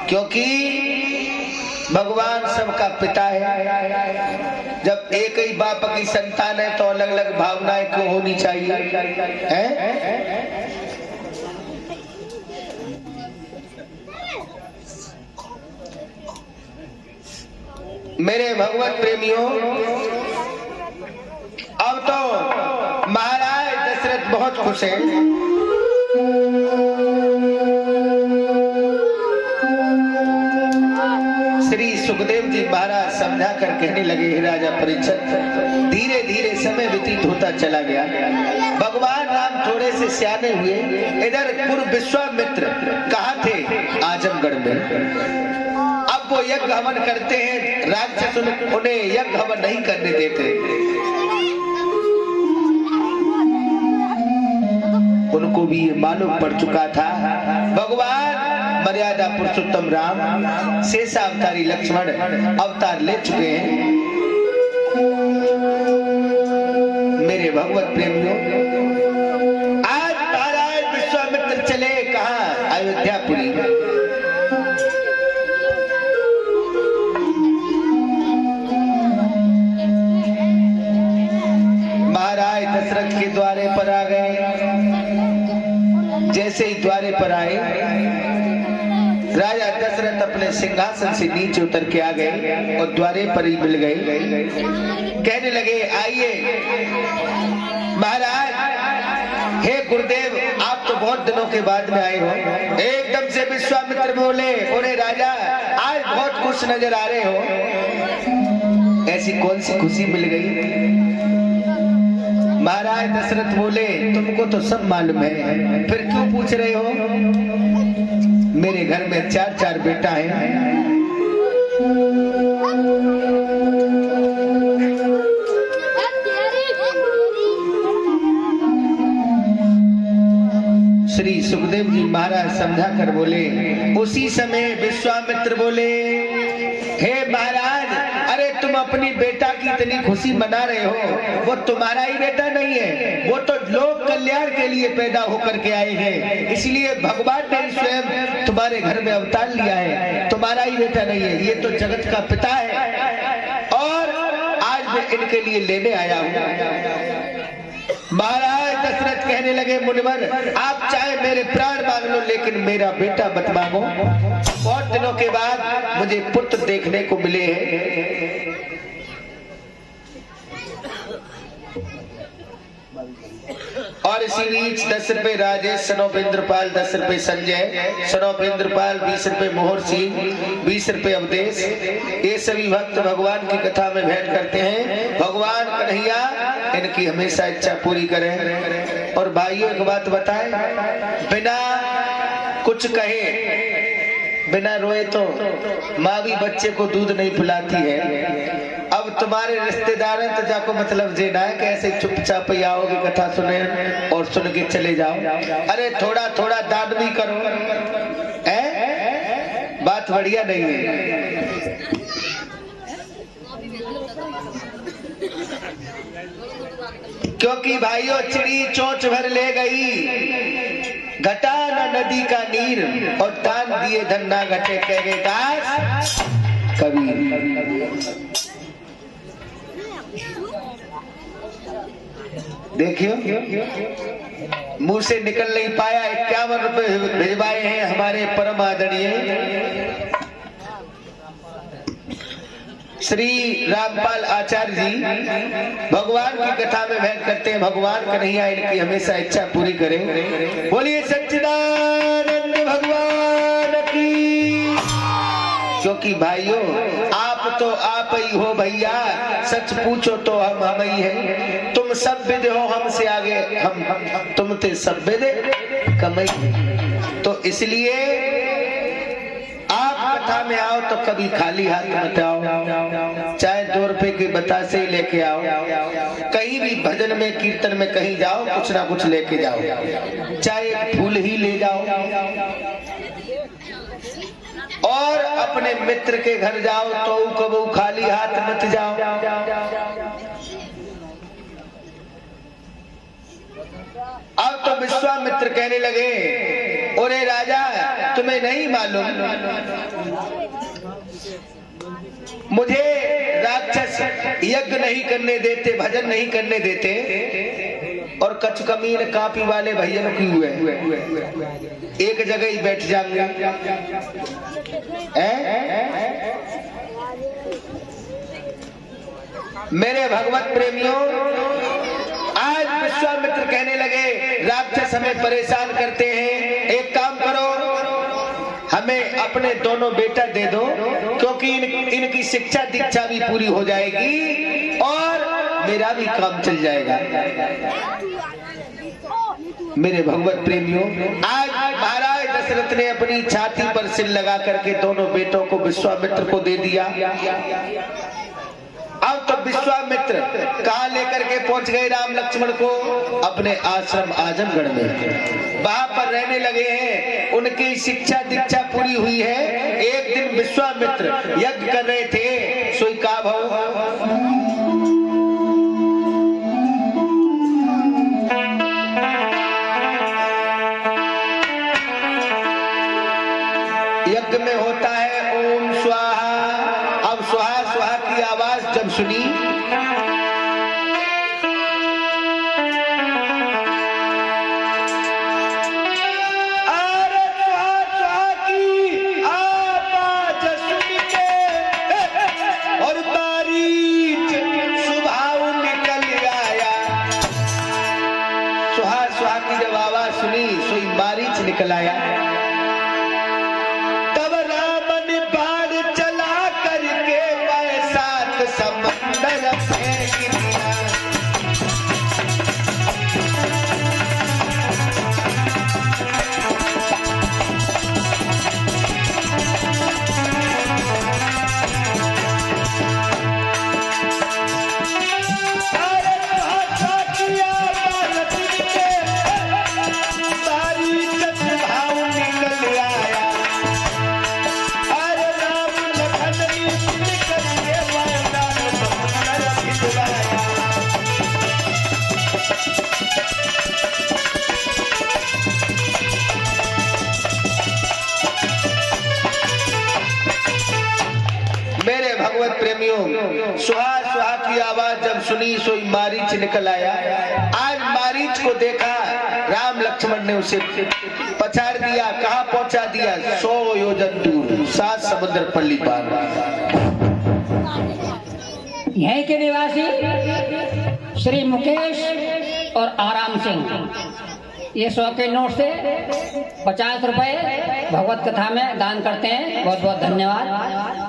क्योंकि भगवान सबका पिता है। जब एक ही बाप की संतान है तो अलग अलग भावनाएं क्यों होनी चाहिए है? मेरे भगवत प्रेमियों, अब तो महाराज दशरथ बहुत खुश हैं। श्री सुखदेव जी महाराज समझा कर कहने लगे, हे राजा परीक्षित, धीरे धीरे समय व्यतीत होता चला गया। भगवान राम थोड़े से सियाने हुए। इधर पूर्व विश्वामित्र कहाँ थे? आजमगढ़ में। अब वो यज्ञ हवन करते हैं, राक्षस उन्हें यज्ञ हवन नहीं करने देते। उनको भी ये मालूम पड़ चुका था भगवान मर्यादा पुरुषोत्तम राम शेषावतारी लक्ष्मण अवतार ले चुके हैं। मेरे भगवत प्रेमियों, आज महाराज विश्वामित्र चले कहाँ? अयोध्यापुरी। महाराज दशरथ के द्वारे पर आ गए। जैसे ही द्वारे पर आए, राजा दशरथ अपने सिंहासन से नीचे उतर के आ गए और द्वारे पर ही मिल गए। कहने लगे, आइए महाराज। हे गुरुदेव, आप तो बहुत दिनों के बाद में आए हो। एकदम से विश्वामित्र बोले, बोले राजा आज बहुत खुश नजर आ रहे हो, ऐसी कौन सी खुशी मिल गई? महाराज दशरथ बोले, तुमको तो सब मालूम है, फिर क्यों पूछ रहे हो? मेरे घर में 4 बेटा हैं। श्री सुखदेव जी महाराज समझा कर बोले। उसी समय विश्वामित्र बोले, हे महाराज, अरे तुम अपनी बेटा की इतनी खुशी मना रहे हो, वो तुम्हारा ही बेटा नहीं है, वो तो लोक कल्याण के लिए पैदा होकर के आए हैं। इसलिए भगवान ने स्वयं तुम्हारे घर में अवतार लिया है, तुम्हारा ही बेटा नहीं है, ये तो जगत का पिता है और आज मैं इनके लिए लेने आया हूँ। महाराज दशरथ कहने लगे, मुनिवर आप चाहे मेरे प्राण मांग लो, लेकिन मेरा बेटा मत मांगो। बहुत दिनों के बाद मुझे पुत्र देखने को मिले हैं। और इसी बीच 10 रुपए राजेश, सनोप इंद्रपाल, 10 रुपए संजय, सनोप इंद्रपाल, 20 रुपए मोहर सिंह, 20 रुपए अवधेश, ये सभी भक्त भगवान की कथा में भेंट करते हैं। भगवान कन्हैया इनकी हमेशा इच्छा पूरी करें। और भाइयों एक बात बताएं, बिना कुछ कहे, बिना रोए तो माँ भी बच्चे को दूध नहीं पिलाती है। अब तुम्हारे रिश्तेदार हैं तो जाको मतलब जेना है कि ऐसे चुपचाप ही आओगे, कथा सुने और सुन के चले जाओ। अरे थोड़ा थोड़ा दान भी करो, है बात बढ़िया नहीं है। क्योंकि भाइयों चिड़ी चोंच भर ले गई, घटा न नदी का नीर, और दान दिए धन ना घटे, कह गए दास कबीर। देखियो मुंह से निकल नहीं पाया, 51 रुपए भिजवाए हैं हमारे परम आदरणीय श्री रामपाल आचार्य जी। भगवान की कथा में भेंट करते हैं। भगवान कन्हैया इनकी हमेशा इच्छा पूरी करें। बोलिए सच्चिदानंद भगवान की। क्योंकि भाइयों आप तो आप ही हो भैया, सच पूछो तो हम ही हैं। तुम सब विद हो हमसे आगे, हम तुम थे सब विद कमई। तो इसलिए आप कथा में आओ तो कभी खाली हाथ मत आओ, चाहे 2 रुपए के बतासे ही लेके आओ। कहीं भी भजन में कीर्तन में कहीं जाओ, कुछ ना कुछ लेके जाओ, चाहे एक फूल ही ले जाओ। और अपने मित्र के घर जाओ तो कबू खाली हाथ मत जाओ। अब तो विश्वामित्र कहने लगे, ओरे राजा, तुम्हें नहीं मालूम, मुझे राक्षस यज्ञ नहीं करने देते, भजन नहीं करने देते, और कचकमीन कापी वाले भैया की हुए एक जगह ही बैठ जाएंगे। मेरे भगवत प्रेमियों, आज विश्वामित्र कहने लगे राक्षस हमें परेशान करते हैं, एक काम करो, हमें अपने दोनों बेटा दे दो, क्योंकि इनकी शिक्षा दीक्षा भी पूरी हो जाएगी और मेरा भी काम चल जाएगा। मेरे भगवत प्रेमियों, आज महाराज दशरथ ने अपनी छाती पर सिर लगा करके दोनों बेटों को विश्वामित्र को दे दिया। अब तो विश्वामित्र कहाँ लेकर के पहुंच गए राम लक्ष्मण को? अपने आश्रम आजमगढ़ में, वहां पर रहने लगे हैं। उनकी शिक्षा दीक्षा पूरी हुई है। एक दिन विश्वामित्र यज्ञ कर रहे थे, सोई का भाव यज्ञ में होता है ओम स्वाहा। अब स्वाहा स्वाहा की आवाज जब सुनी, अरे स्वाहा स्वाहा की आवाज सुन के और बारीक सुभाव निकल आया। स्वाहा स्वाहा की जब आवाज सुनी, सोई बारीक निकल आया। समंदर फेंक दिया, प्रेमियों, सुहा सुहा की आवाज जब सुनी, सोई मारीच निकल आया। आज मारीच को देखा, राम लक्ष्मण ने उसे पछाड़ दिया। कहाँ पहुंचा दिया? 100 योजन दूर, 7 समुद्र पल्ली पार। यहीं के निवासी श्री मुकेश और आराम सिंह, ये 100 के नोट से 50 रुपए भगवत कथा में दान करते हैं। बहुत बहुत धन्यवाद।